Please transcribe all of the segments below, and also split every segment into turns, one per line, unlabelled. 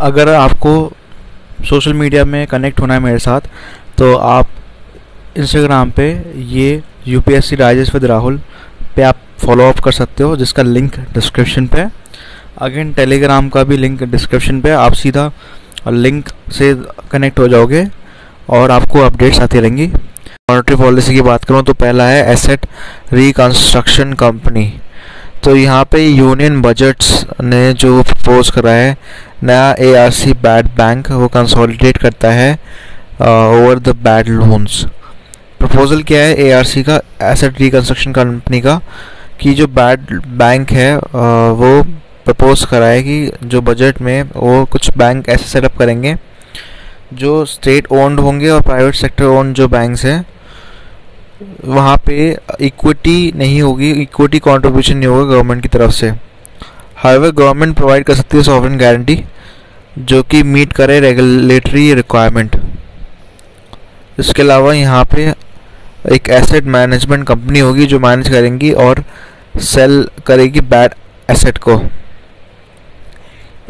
अगर आपको social media में कनेक्ट होना है मेरे साथ, तो आप इंस्टाग्राम पे ये यूपीएससी राजेश विद राहुल पे आप फॉलो अप कर सकते हो, जिसका लिंक डिस्क्रिप्शन पे है। अगेन टेलीग्राम का भी लिंक डिस्क्रिप्शन पे है। आप सीधा लिंक से कनेक्ट हो जाओगे और आपको अपडेट्स आती रहेंगी। मॉनेटरी पॉलिसी की बात करूँ तो पहला है एसेट रिकंस्ट्रक्शन कंपनी। तो यहाँ पे यूनियन बजट्स ने जो प्रपोज करा है नया एआरसी बैड बैंक, वो कंसोलिडेट करता है over the bad loans. Proposal क्या है एआरसी का, एसेट रिकंस्ट्रक्शन कंपनी का, कि जो बैड बैंक है वो प्रपोज करा है कि जो बजट में वो कुछ बैंक ऐसे सेटअप करेंगे जो स्टेट ओन्ड होंगे और प्राइवेट सेक्टर ओन्ड जो बैंक्स हैं वहाँ पे इक्विटी नहीं होगी, इक्विटी कंट्रीब्यूशन नहीं होगा गवर्नमेंट की तरफ से। हाउएवर गवर्नमेंट प्रोवाइड कर सकती है सॉवरेन गारंटी जो कि मीट करे रेगुलेटरी रिक्वायरमेंट। इसके अलावा यहाँ पे एक एसेट मैनेजमेंट कंपनी होगी जो मैनेज करेंगी और सेल करेगी बैड एसेट को।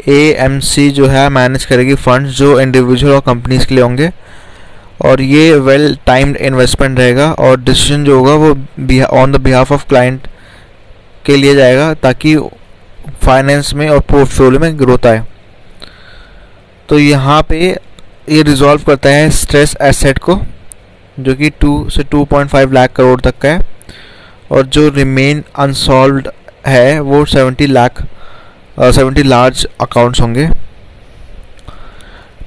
एएमसी जो है मैनेज करेगी फंड्स जो इंडिविजुअल और कंपनीज के लिए होंगे, और ये वेल टाइम्ड इन्वेस्टमेंट रहेगा और डिसीजन जो होगा वो on the behalf of client के लिए जाएगा ताकि फाइनेंस में और पोर्टफोलियो में ग्रोथ आए। तो यहाँ पे ये रिजॉल्व करता है स्ट्रेस एसेट को जो कि 2 से 2.5 लाख करोड़ तक का है, और जो रिमेन अनसॉल्व्ड है वो 70 लार्ज अकाउंट्स होंगे।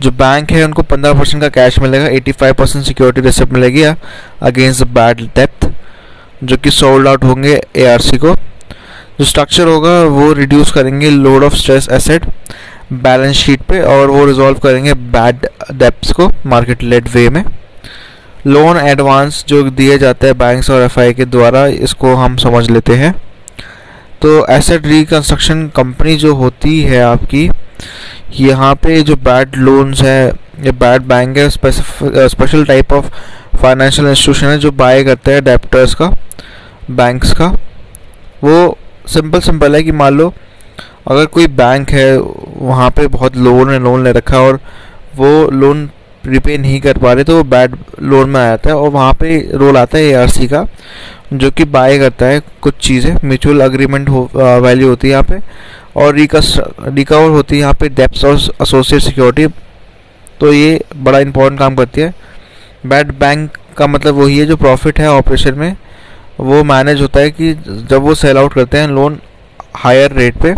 जो बैंक है उनको 15% का कैश मिलेगा, 85% सिक्योरिटी रिसिप्ट मिलेगी अगेंस्ट द बैड डेप्थ जो कि सोल्ड आउट होंगे एआरसी को। जो स्ट्रक्चर होगा वो रिड्यूस करेंगे load of stress asset balance sheet पे, और वो रिजॉल्व करेंगे बैड डेप्थ्स को मार्केट लेड वे में। लोन एडवांस जो दिए जाते हैं बैंक्स और एफआई के द्वारा, इसको हम समझ लेते हैं। तो एसेट रिकंस्ट्रक्शन कंपनी जो होती है आपकी, यहाँ पे जो बैड लोन्स है या बैड बैंक है, special type of financial institution है जो बाय करते हैं डेप्टर्स का, बैंक्स का। वो सिंपल है कि मान लो अगर कोई बैंक है वहाँ पे बहुत लोन ले रखा है और वो लोन रिपे नहीं कर पा रहे, तो वो बैड लोन में आ जाता है और वहाँ पे रोल आता है एआरसी का जो कि बाय करता है कुछ चीज़ें। म्यूचुअल अग्रीमेंट वैल्यू होती है यहाँ पे, और रिकवर होती है यहाँ पे डेप्स और एसोसिएट सिक्योरिटी। तो ये बड़ा इंपॉर्टेंट काम करती है। बैड बैंक का मतलब वही है जो प्रॉफिट है ऑपरेशन में वो मैनेज होता है कि जब वो सेल आउट करते हैं लोन हायर रेट पे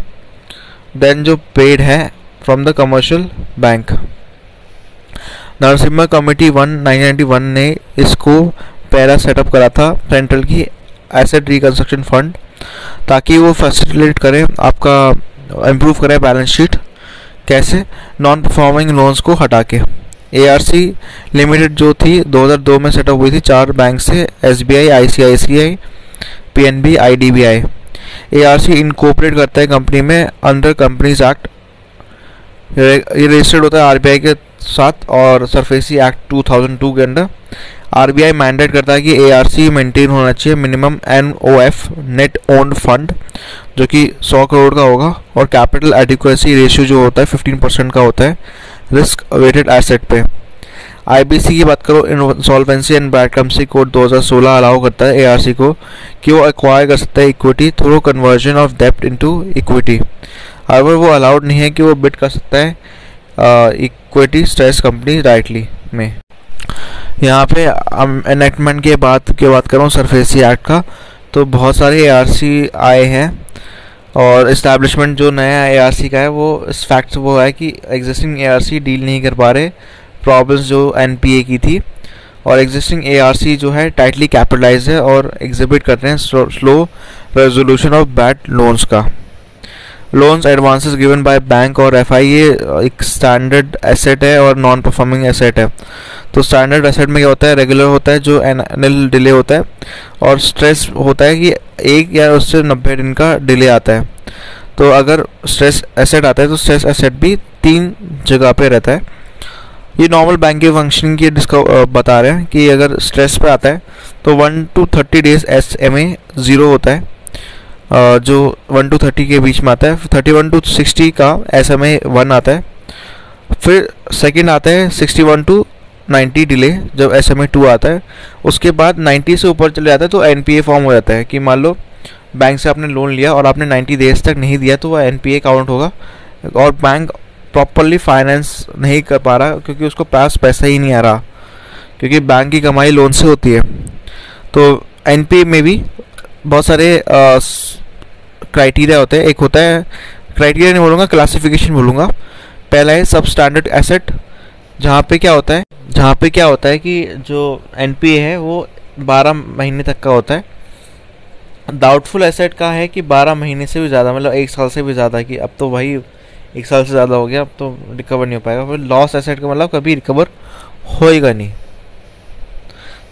देन जो पेड है from the commercial bank. Narasimha committee 1991 ने इसको पहला सेटअप करा था सेंट्रल की एसेट रिकंस्ट्रक्शन फंड, ताकि वो फैसिलिटेट करे आपका इम्प्रूव करे बैलेंस शीट। कैसे? नॉन परफॉर्मिंग लोन्स को हटा के। एआरसी लिमिटेड जो थी 2002 में सेटअप हुई थी 4 बैंक से, SBI, ICICI, PNB, IDBI. ARC incorporate करता है कंपनी में अंडर कंपनीज एक्ट। ये रजिस्टर्ड होता है आरबीआई के साथ और सरफेसी एक्ट 2002 के अंडर। आरबीआई मैंडेट करता है कि एआरसी मेंटेन होना चाहिए मिनिमम एनओएफ नेट ओन्ड फंड जो कि 100 करोड़ का होगा, और कैपिटल एडिक्वेसी रेशियो जो होता है 15% का होता है रिस्क वेटेड एसेट पे। आईबीसी की बात करो, insolvency and bankruptcy code 2016 allow करता है एआरसी को कि वो एक्वायर कर सकता है इक्विटी थ्रू कन्वर्जन ऑफ डेप्ट इनटू इक्विटी। हाउएवर वो अलाउड नहीं है कि वो बिड कर सकता है इक्विटी स्ट्रेस कंपनी डायरेक्टली में। यहाँ पे एनेक्टमेंट के बात करूँ सरफेसी एक्ट का, तो बहुत सारे एआरसी आए हैं, और इस्टेब्लिशमेंट जो नया एआरसी का है वो इस फैक्ट वो है कि एग्जिस्टिंग एआरसी डील नहीं कर पा रहे प्रॉब्लम्स जो एनपीए की थी, और एग्जिस्टिंग एआरसी जो है टाइटली कैपिटलाइज है और एग्जिबिट कर रहे हैं slow resolution of bad loans का। Loans advances given by bank और एफआई ये एक स्टैंडर्ड एसेट है और नॉन परफॉर्मिंग एसेट है। तो स्टैंडर्ड एसेट में क्या होता है, रेगुलर होता है जो एनुअल डिले होता है, और स्ट्रेस होता है कि 1 या उससे 90 दिन का डिले आता है। तो अगर स्ट्रेस एसेट आता है तो स्ट्रेस एसेट भी 3 जगह पे रहता है। ये नॉर्मल बैंक के फंक्शनिंग की बता रहे हैं कि अगर स्ट्रेस पे आता है तो 1 to 30 डेज SMA 0 होता है, जो 1 to 30 के बीच में आता है। 31 to 60 का SMA 1 आता है, फिर सेकंड आता है 61 to 90 डिले, जब SMA2 आता है। उसके बाद 90 से ऊपर चले जाता है तो NPA फॉर्म हो जाता है कि मान लो बैंक से आपने लोन लिया और आपने 90 डेज तक नहीं दिया तो वह NPA काउंट होगा और बैंक प्रॉपरली फाइनेंस नहीं कर पा रहा क्योंकि उसको पास पैसा ही नहीं आ रहा, क्योंकि बैंक की कमाई लोन से होती है। तो NPA में भी बहुत सारे क्राइटेरिया होते हैं। एक होता है, क्राइटेरिया नहीं बोलूँगा, क्लासिफिकेशन बोलूँगा। पहला है सब स्टैंडर्ड एसेट, जहाँ पे क्या होता है कि जो NPA है वो 12 महीने तक का होता है। डाउटफुल एसेट का है कि 12 महीने से भी ज़्यादा, मतलब 1 साल से भी ज़्यादा, कि अब तो भाई 1 साल से ज़्यादा हो गया, अब तो रिकवर नहीं हो पाएगा। फिर लॉस एसेट का मतलब कभी रिकवर होएगा नहीं।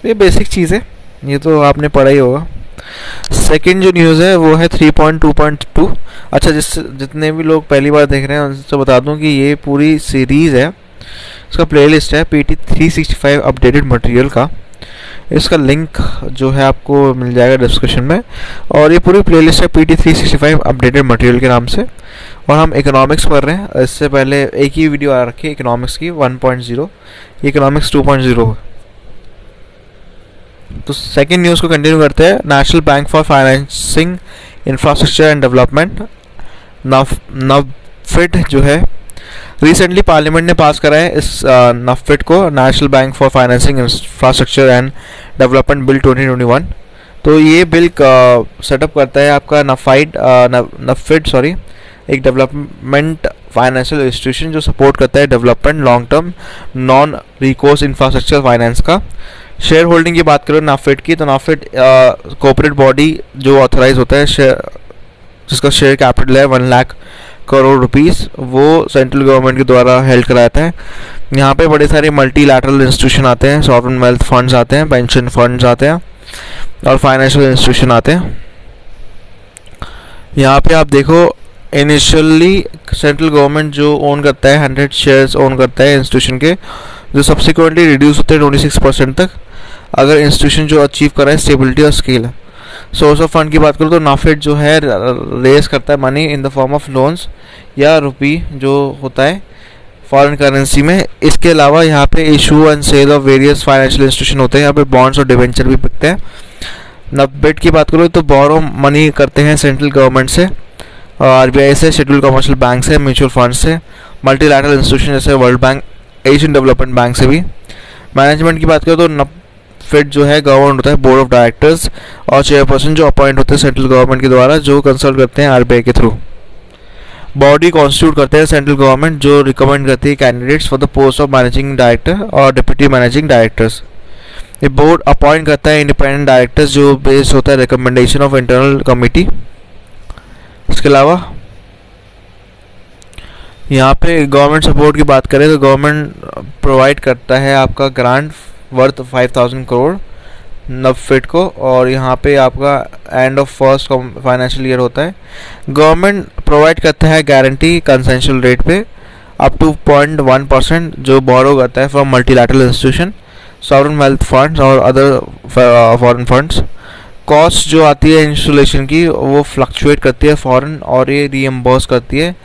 तो ये बेसिक चीज़ है, ये तो आपने पढ़ा ही होगा। सेकंड जो न्यूज़ है वो है 3.2.2। अच्छा, जितने भी लोग पहली बार देख रहे हैं उनसे बता दूं कि ये पूरी सीरीज़ है, इसका प्लेलिस्ट है PT 365 अपडेटेड मटेरियल का। इसका लिंक जो है आपको मिल जाएगा डिस्क्रिप्शन में। और ये पूरी प्लेलिस्ट है PT 365 अपडेटेड मटेरियल के नाम से। और हम इकोनॉमिक्स पढ़ रहे हैं। इससे पहले एक ही वीडियो आ रखी है इकोनॉमिक्स की 1.0, इकोनॉमिक्स 2.0। तो सेकेंड न्यूज़ को कंटिन्यू करते हैं। National bank for financing infrastructure and development, NaBFID जो है, रिसेंटली पार्लियामेंट ने पास करा है इस नफिड को, national bank for financing infrastructure and development bill 2021। तो ये बिल सेटअप करता है आपका नफिड एक डेवलपमेंट फाइनेंशियल इंस्टीट्यूशन जो सपोर्ट करता है development long term non recourse infrastructure finance का। शेयर होल्डिंग की बात करो नाफेड की, तो नाफेड कॉर्पोरेट बॉडी जो ऑथराइज होता है, जिसका शेयर कैपिटल है 1 लाख करोड़ रुपीस, वो सेंट्रल गवर्नमेंट के द्वारा हेल्ड कराता है। यहाँ पे बड़े सारे मल्टीलैटरल इंस्टीट्यूशन आते हैं, सॉवरेन वेल्थ फंड्स आते हैं, पेंशन फंड्स आते हैं और फाइनेंशियल इंस्टीट्यूशन आते हैं। यहाँ पे आप देखो, इनिशियली सेंट्रल गवर्नमेंट जो ओन करता है 100 शेयर्स ओन करता है इंस्टीट्यूशन के, जो सब्सिक्वेंटली रिड्यूस होते हैं 26% तक, अगर इंस्टीट्यूशन जो अचीव करा है स्टेबिलिटी और स्केल। सोर्स ऑफ फंड की बात करूँ तो नाफेड जो है रेज करता है money in the form of loans या रुपी जो होता है फॉरेन करेंसी में। इसके अलावा यहाँ पे issue and sale of various financial institution होते हैं, यहाँ पे बॉन्ड्स और डिवेंचर भी बिकते हैं। नाफेड की बात करूँ तो बोरो मनी करते हैं सेंट्रल गवर्नमेंट से, RBI से, शेड्यूल कमर्शियल बैंक से, म्यूचुअल फंड से, मल्टीलैटरल इंस्टीट्यूशन जैसे world bank, Asian development bank से भी। मैनेजमेंट की बात करें तो नाफेड जो है गवर्न होता है बोर्ड ऑफ डायरेक्टर्स और चेयरपर्सन जो अपॉइंट होते हैं सेंट्रल गवर्नमेंट के द्वारा, जो कंसल्ट करते हैं RBI के थ्रू। बॉडी कॉन्स्टिट्यूट करते हैं सेंट्रल गवर्नमेंट, जो रिकमेंड करती है candidates for the post of managing director और डिप्टी मैनेजिंग डायरेक्टर्स। ये बोर्ड अपॉइंट करता है इंडिपेंडेंट डायरेक्टर्स जो बेस्ड होता है रिकमेंडेशन ऑफ इंटरनल कमिटी। इसके अलावा यहाँ पे गवर्नमेंट सपोर्ट की बात करें तो गवर्नमेंट प्रोवाइड करता है आपका ग्रांट वर्थ 5000 करोड़ नाफेड को, और यहाँ पे आपका end of first financial year होता है। गवर्नमेंट प्रोवाइड करता है गारंटी कंसेंशुअल रेट पे अप टू 0.1% जो बोरो करता है from multilateral institution, sovereign wealth funds और अदर फॉरेन फंड्स। कॉस्ट जो आती है इंस्टॉलेशन की वो फ्लक्चुएट करती है फॉरेन, और ये रीएम्बर्स करती है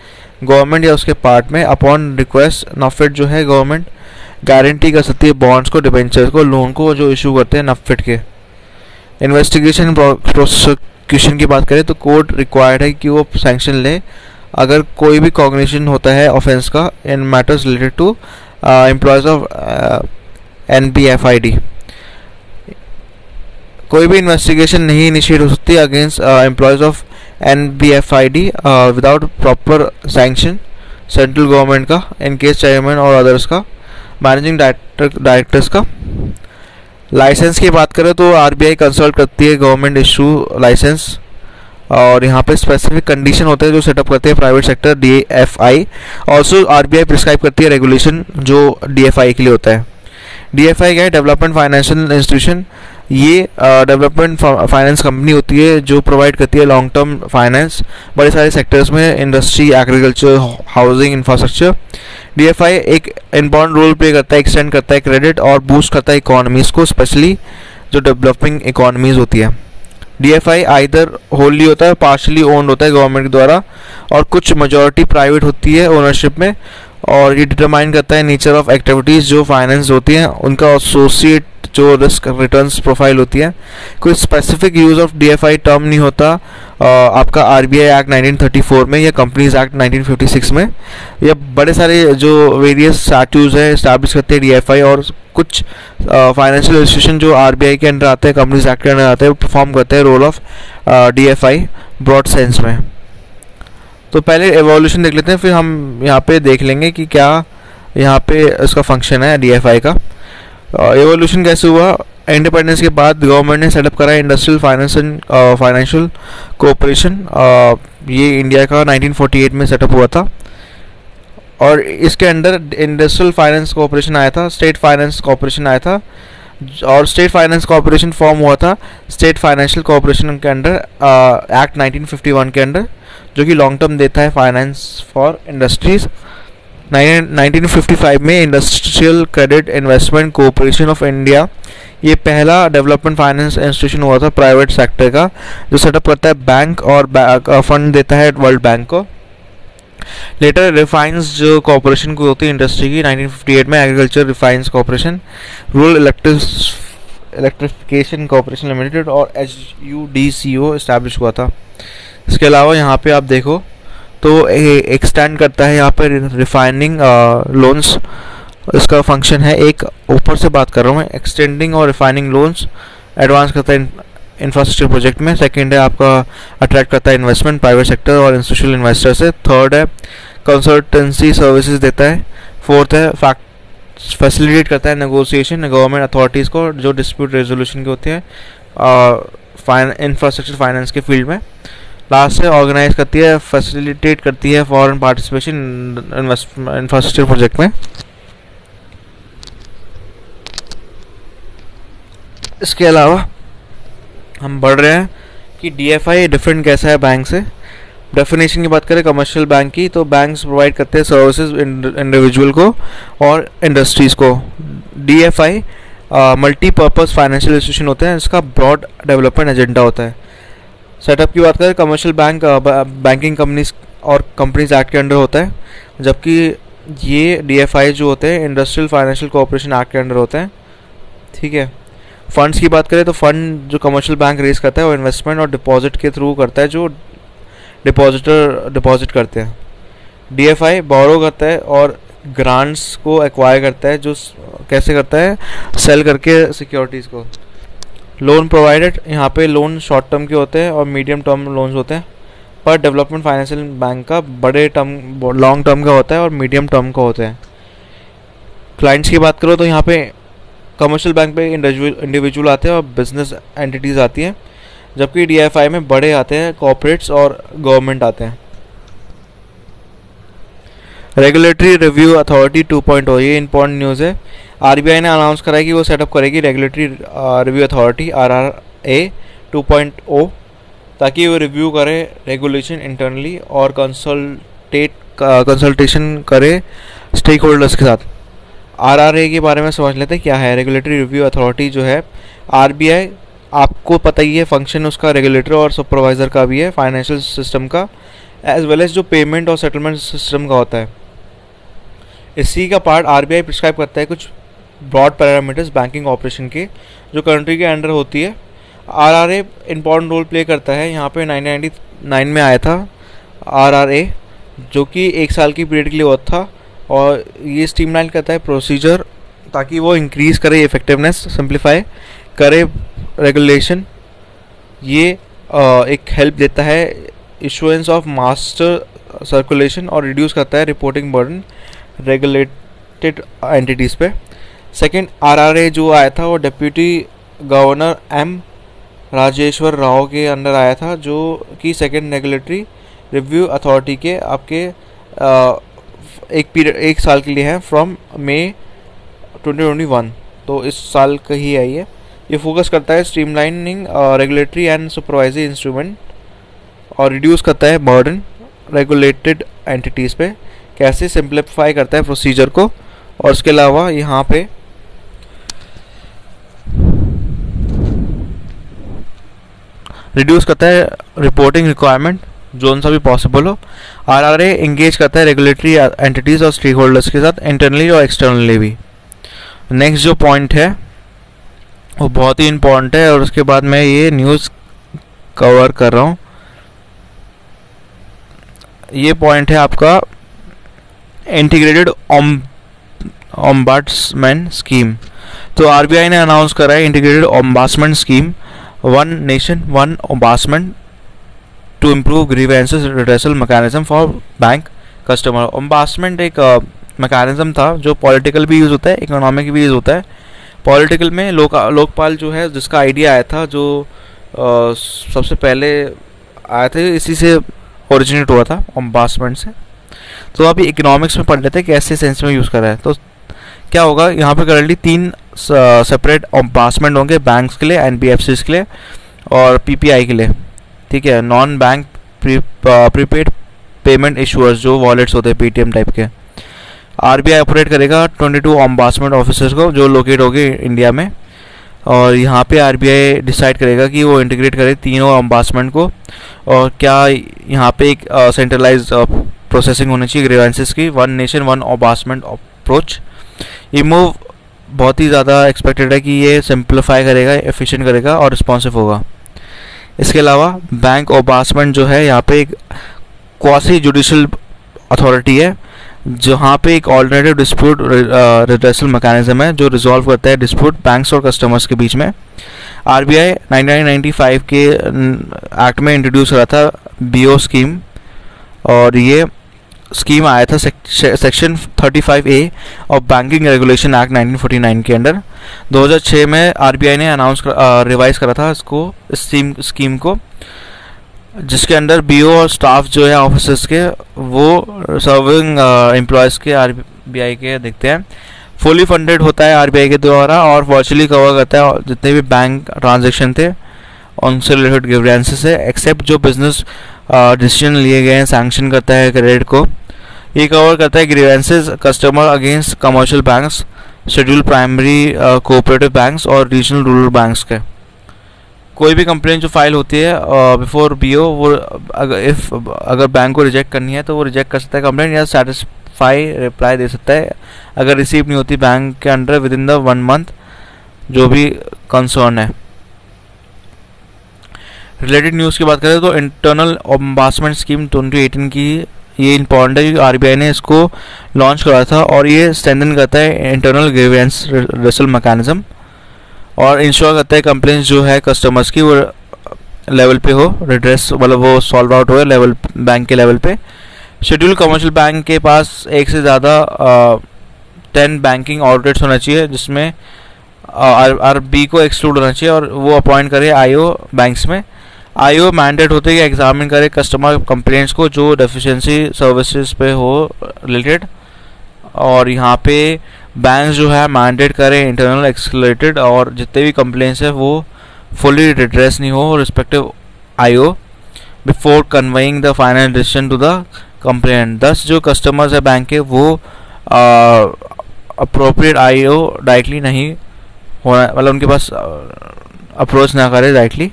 गवर्नमेंट या उसके पार्ट में अपॉन रिक्वेस्ट। नाफेड जो है गवर्नमेंट गारंटी कर सकती है बॉन्ड्स को, डिबेंचर्स को, लोन को जो इशू करते हैं नाफेड के। इन्वेस्टिगेशन प्रोसिक्यूशन की बात करें तो कोर्ट रिक्वायर्ड है कि वो सैंक्शन ले अगर कोई भी कॉग्निशन होता है ऑफेंस का in matters related to employees of NBFID। कोई भी इन्वेस्टिगेशन नहीं इनिशिएट हो सकती against employees of NBFID without proper sanction central government का, इन केस चेयरमैन और अदर्स का, मैनेजिंग डायरेक्टर्स का। लाइसेंस की बात करें तो RBI कंसल्ट करती है गवर्नमेंट इशू लाइसेंस, और यहाँ पे स्पेसिफिक कंडीशन होते हैं जो सेटअप करते हैं private sector DFI। Also RBI prescribe करती है रेगुलेशन जो DFI के लिए होता है। DFI क्या है? Development financial institution. ये डेवलपमेंट फाइनेंस कंपनी होती है जो प्रोवाइड करती है लॉन्ग टर्म फाइनेंस बड़े सारे सेक्टर्स में, industry, agriculture, housing, infrastructure. DFI एक इम्पॉर्टेंट रोल प्ले करता है, एक्सटेंड करता है क्रेडिट और बूस्ट करता है इकोनॉमीज को, स्पेशली जो डेवलपिंग इकोनॉमीज होती है। DFI आइदर होली होता है, पार्शली ओन्ड होता है गवर्नमेंट के द्वारा, और कुछ मेजॉरिटी प्राइवेट होती है ओनरशिप में, और ये डिटरमाइन करता है नेचर ऑफ एक्टिविटीज़ जो फाइनेंस होती हैं, उनका एसोसिएट जो रिस्क रिटर्न्स प्रोफाइल होती है। कोई specific use of DFI term नहीं होता आपका आरबीआई एक्ट 1934 में या कंपनीज एक्ट 1956 में। या बड़े सारे जो वेरियस स्टैट्यूज हैं इस्टेब्लिश करते हैं डीएफआई, और कुछ फाइनेंशियल इंस्टीट्यूशन जो आरबीआई के अंडर आते हैं, कंपनीज एक्ट के अंडर आते हैं, वो परफॉर्म करते हैं role of DFI broad sense में। तो पहले एवोल्यूशन देख लेते हैं, फिर हम यहाँ पे देख लेंगे कि क्या यहाँ पे इसका फंक्शन है डीएफआई का। एवोल्यूशन कैसे हुआ? इंडिपेंडेंस के बाद गवर्नमेंट ने सेटअप करा industrial finance and financial cooperation. ये इंडिया का 1948 में सेटअप हुआ था, और इसके अंडर इंडस्ट्रियल फाइनेंस कोऑपरेशन आया था, स्टेट फाइनेंस कॉर्पोरेशन आया था, और स्टेट फाइनेंस कॉर्पोरेशन फॉर्म हुआ था स्टेट फाइनेंशियल कॉर्पोरेशन के अंडर एक्ट 1951 के अंडर, जो कि लॉन्ग टर्म देता है फाइनेंस फॉर इंडस्ट्रीज। 1955 में industrial credit investment corporation of India, ये पहला डेवलपमेंट फाइनेंस इंस्टीट्यूशन हुआ था प्राइवेट सेक्टर का, जो सेटअप करता है बैंक और फंड देता है वर्ल्ड बैंक को। लेटर रिफाइंस जो कॉर्पोरेशन को होती है इंडस्ट्री की, 1958 में agriculture refinance corporation, rural electrification corporation limited और HUDCO इस्टेब्लिश हुआ था। इसके अलावा यहाँ पे आप देखो तो एक्सटेंड करता है यहाँ पे रिफाइनिंग लोन्स, इसका फंक्शन है। एक ऊपर से बात कर रहा हूँ मैं, एक्सटेंडिंग और रिफाइनिंग लोन्स एडवांस करता है इंफ्रास्ट्रक्चर प्रोजेक्ट में। सेकंड है आपका अट्रैक्ट करता है इन्वेस्टमेंट प्राइवेट सेक्टर और इंस्टीट्यूशनल इन्वेस्टर से। थर्ड है कंसल्टेंसी सर्विसेज देता है। फोर्थ है फैसिलिटेट करता है नेगोशिएशन गवर्नमेंट अथॉरिटीज़ को जो डिस्प्यूट रेजोल्यूशन के होते हैं इंफ्रास्ट्रक्चर फाइनेंस के फील्ड में। लास्ट है ऑर्गेनाइज करती है, फैसिलिटेट करती है फॉरेन पार्टिसिपेशन इंफ्रास्ट्रक्चर प्रोजेक्ट में। इसके अलावा हम बढ़ रहे हैं कि डीएफआई डिफरेंट कैसा है बैंक से। डेफिनेशन की बात करें कमर्शियल बैंक की, तो बैंक्स प्रोवाइड करते हैं सर्विसेज इंडिविजुअल को और इंडस्ट्रीज़ को। डीएफआई मल्टीपर्पज़ फाइनेंशियल इंस्टीट्यूशन होते हैं, इसका ब्रॉड डेवलपमेंट एजेंडा होता है। सेटअप की बात करें कमर्शियल बैंक बैंकिंग कंपनीज और कंपनीज एक्ट के अंडर होता है, जबकि ये डीएफआई जो होते हैं इंडस्ट्रियल फाइनेंशियल कोऑपरेशन एक्ट के अंडर होते हैं। ठीक है। फंड्स की बात करें तो फंड जो कमर्शियल बैंक रेज करता है वो इन्वेस्टमेंट और डिपॉजिट के थ्रू करता है, जो डिपॉजिटर डिपॉजिट करते हैं। डीएफआई बोरो करता है और ग्रांट्स को एक्वायर करता है, जो कैसे करता है, सेल करके सिक्योरिटीज़ को। लोन प्रोवाइडेड, यहाँ पे लोन शॉर्ट टर्म के होते हैं और मीडियम टर्म लोन्स होते हैं, पर डेवलपमेंट फाइनेंशियल बैंक का बड़े टर्म लॉन्ग टर्म का होता है और मीडियम टर्म का होता है। क्लाइंट्स की बात करो तो यहाँ पे कमर्शियल बैंक पे इंडिविजुअल आते हैं और बिजनेस एंटिटीज़ आती हैं, जबकि डीएफआई में बड़े आते हैं, कॉर्पोरेट्स और गवर्नमेंट आते हैं। रेगुलेटरी रिव्यू अथॉरिटी 2.0, ये इंपॉर्टेंट न्यूज़ है। आरबीआई ने अनाउंस करा है कि वो सेटअप करेगी रेगुलेटरी रिव्यू अथॉरिटी RRA 2.0, ताकि वो रिव्यू करे रेगुलेशन इंटरनली और कंसल्टेशन करे स्टेक होल्डर्स के साथ। RRA के बारे में समझ लेते हैं क्या है। रेगुलेटरी रिव्यू अथॉरिटी जो है आरबीआई, आपको पता ही है फंक्शन उसका रेगुलेटर और सुपरवाइज़र का भी है, फाइनेंशियल सिस्टम का एज वेल एज जो पेमेंट और सेटलमेंट सिस्टम का होता है। इसी का पार्ट आरबीआई प्रिस्क्राइब करता है कुछ ब्रॉड पैरामीटर्स बैंकिंग ऑपरेशन के, जो कंट्री के अंडर होती है। RRA इंपॉर्टेंट रोल प्ले करता है। यहाँ पे 1999 में आया था RRA, जो कि 1 साल की पीरियड के लिए हुआ था, और ये स्ट्रीमलाइन करता है प्रोसीजर ताकि वो इंक्रीज़ करे इफेक्टिवनेस, सिंप्लीफाई करे रेगुलेशन। ये एक हेल्प देता है इशुएंस ऑफ मास्टर सर्कुलेशन और रिड्यूस करता है रिपोर्टिंग बर्डन रेगुलेटेड एंटिटीज़ पे। सेकंड, RRA जो आया था वो deputy governor M Rajeshwar Rao के अंडर आया था, जो कि सेकंड रेगुलेटरी रिव्यू अथॉरिटी के आपके एक साल के लिए है, फ्रॉम मई 2021, तो इस साल का ही आई है। ये फोकस करता है streamlining regulatory and supervisory instrument और रिड्यूस करता है बर्डन रेगुलेटेड एंटिटीज़ पे, कैसे सिंप्लीफाई करता है प्रोसीजर को। और इसके अलावा यहाँ पे रिड्यूस करता है रिपोर्टिंग रिक्वायरमेंट, जोन सा भी पॉसिबल हो। आरआरए इंगेज करता है रेगुलेटरी एंटिटीज़ और स्टेक होल्डर्स के साथ इंटरनली और एक्सटर्नली भी। नेक्स्ट जो पॉइंट है वो बहुत ही इम्पोर्टेंट है, और उसके बाद मैं ये न्यूज़ कवर कर रहा हूँ। ये पॉइंट है आपका इंटीग्रेटेड ओम्बड्समैन स्कीम। तो आरबीआई ने अनाउंस करा है integrated ombudsman scheme, one nation one ombudsman to improve grievances redressal mechanism for bank customer. Ombudsman एक मैकेनिज्म था जो पॉलिटिकल भी यूज़ होता है, इकोनॉमिक भी यूज़ होता है। पॉलिटिकल में लोकपाल जो है, जिसका आइडिया आया था, जो सबसे पहले आया था, इसी से ओरिजिनेट हुआ था, ओम्बड्समैन से। तो अभी इकोनॉमिक्स में पढ़ लेते हैं कैसे सेंस में यूज़ करा है। तो क्या होगा, यहाँ पे करंटली 3 सेपरेट ओम्बड्समैन होंगे, बैंक्स के लिए, एनबीएफसीज के लिए और पीपीआई के लिए। ठीक है, non bank prepaid payment issuers, जो वॉलेट्स होते हैं पेटीएम टाइप के। आरबीआई ऑपरेट करेगा 22 ओम्बड्समैन ऑफिसर्स को, जो लोकेट होंगे इंडिया में। और यहाँ पे आरबीआई डिसाइड करेगा कि वो इंटीग्रेट करे तीनों ओम्बड्समैन को, और क्या यहाँ पे एक सेंट्रलाइज प्रोसेसिंग होनी चाहिए ग्रीवेंसेस की, one nation one ombudsman approach. ये मूव बहुत ही ज़्यादा एक्सपेक्टेड है कि ये सिंप्लीफाई करेगा, एफिशिएंट करेगा और रिस्पॉन्सिव होगा। इसके अलावा बैंक ओम्बड्समैन जो है यहाँ पे एक क्वासी जुडिशियल अथॉरिटी है, जहाँ पे एक ऑल्टरनेटिव डिस्प्यूट रिड्रेसल मैकेनिज्म है जो रिजॉल्व करता है डिस्प्यूट बैंक्स और कस्टमर्स के बीच में। आरबीआई 1995 के एक्ट में इंट्रोड्यूस करा था बीओ स्कीम, और ये स्कीम आया था section 35A of banking regulation act 1949 के अंडर। 2006 में आरबीआई ने रिवाइज करा था इसको, इस स्कीम को, जिसके अंडर बीओ और स्टाफ जो है ऑफिसर्स के, वो सर्विंग एम्प्लॉयज़ के आरबीआई के दिखते हैं। फुली फंडेड होता है आरबीआई के द्वारा और वर्चुअली कवर करता है जितने भी बैंक ट्रांजैक्शन थे उनसे रिलेटेड ग्रीवेंसेस है, एक्सेप्ट जो बिजनेस डिसीजन लिए गए हैं, सैंक्शन करता है क्रेडिट को। ये कवर करता है grievances customer against commercial banks, schedule primary cooperative banks और रीजनल रूरल बैंक्स के। कोई भी कंप्लेंट जो फाइल होती है बिफोर बीओ, वो अगर बैंक को रिजेक्ट करनी है तो वो रिजेक्ट कर सकता है कंप्लेंट, या सेटिस्फाई रिप्लाई दे सकता है अगर रिसीव नहीं होती बैंक के under with in the 1 month, जो भी कंसर्न है। रिलेटेड न्यूज़ की बात करें तो इंटरनल ओम्बड्समैन स्कीम 2018 की ये इंपॉर्टेंट है, आरबीआई ने इसको लॉन्च करा था, और ये स्ट्रेंथन करता है इंटरनल ग्रीवेंस रिड्रेसल मैकेनिज्म और इंश्योर करता है कंप्लेंट्स जो है कस्टमर्स की वो लेवल पे हो, रिड्रेस मतलब वो सॉल्व आउट हो लेवल बैंक के लेवल पे। शेड्यूल कमर्शियल बैंक के पास एक से ज़्यादा 10 बैंकिंग ऑडिटर्स होना चाहिए, जिसमें आरबी को एक्सक्लूड होना चाहिए, और वो अपॉइंट करे आईओ बैंक्स में। आईओ मैंडेट होते हैं कि एग्जामिन करे कस्टमर कंप्लेंट्स को जो डेफिशिएंसी सर्विसेज पे हो रिलेटेड, और यहाँ पे बैंक जो है मैंडेट करे इंटरनल एक्सक्लेटेड, और जितने भी कंप्लेंट्स है वो फुली रिड्रेस नहीं हो respective IO before conveying the final decision to the complaint. दस जो कस्टमर्स है बैंक के वो अप्रोप्रिएट आईओ डायरेक्टली नहीं होना, मतलब उनके पास अप्रोच ना करे directly.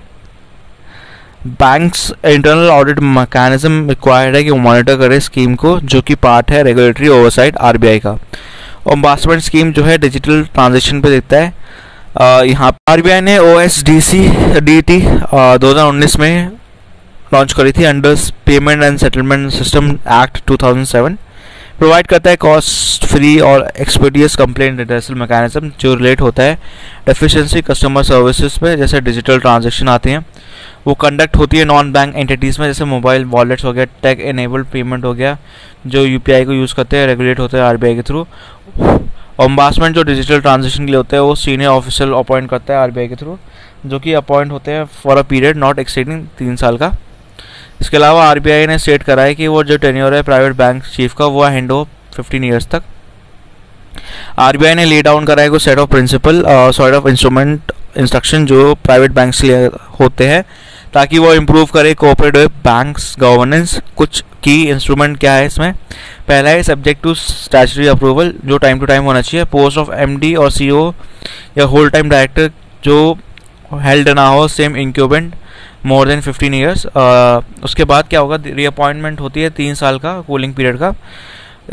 Banks internal audit mechanism required है कि वो मॉनिटर करे स्कीम को, जो कि पार्ट है रेगुलेटरी ओवरसाइट आरबीआई का। ओम्बड्समैन स्कीम जो है डिजिटल ट्रांजेक्शन पे देखता है। यहाँ आरबीआई ने OSDT 2019 में लॉन्च करी थी under payment and settlement system act 2007। Provide करता है कॉस्ट फ्री और एक्सपीडियस कंप्लेंट रिड्रेसल मैकेनिज्म जो रिलेट होता है डेफिशिएंसी कस्टमर सर्विसेज पे, जैसे डिजिटल ट्रांजेक्शन आते हैं वो कंडक्ट होती है नॉन बैंक एंटिटीज़ में, जैसे मोबाइल वॉलेट्स हो गया, टेक एनेबल्ड पेमेंट हो गया, जो यूपीआई को यूज़ करते हैं, रेगुलेट होते हैं आरबीआई के थ्रू। ओम्बड्समैन जो डिजिटल ट्रांजेक्शन के लिए होते हैं वो सीनियर ऑफिसर अपॉइंट करता है आरबीआई के थ्रू, जो कि अपॉइंट होते हैं for a period not exceeding 3 साल का। इसके अलावा आरबीआई ने स्टेट करा है कि वो जो टेन्योर है प्राइवेट बैंक चीफ का वो हैंड हो 15 ईयर्स तक। आरबीआई ने ले डाउन करा है कोई set of principle set of instrument instruction जो प्राइवेट बैंक्स के लिए होते हैं, ताकि वो इम्प्रूव करे कोऑपरेटिव बैंक्स गवर्नेंस। कुछ की इंस्ट्रूमेंट क्या है इसमें, पहला है सब्जेक्ट टू स्टैट्यूटरी अप्रूवल, जो टाइम टू टाइम होना चाहिए। पोस्ट ऑफ एमडी और सीईओ या होल टाइम डायरेक्टर जो हेल्ड ना हो सेम इंक्यूबेंट मोर देन 15 ईयर्स। उसके बाद क्या होगा, रीअपॉइंटमेंट होती है 3 साल का कूलिंग पीरियड का।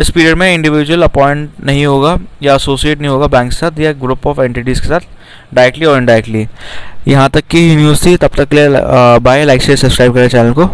इस पीरियड में इंडिविजुअल अपॉइंट नहीं होगा या एसोसिएट नहीं होगा बैंक के साथ या ग्रुप ऑफ एंटिटीज़ के साथ, डायरेक्टली और इनडायरेक्टली। यहाँ तक की न्यूज़ थी, तब तक के लिए बाय। लाइक शेयर सब्सक्राइब करें चैनल को।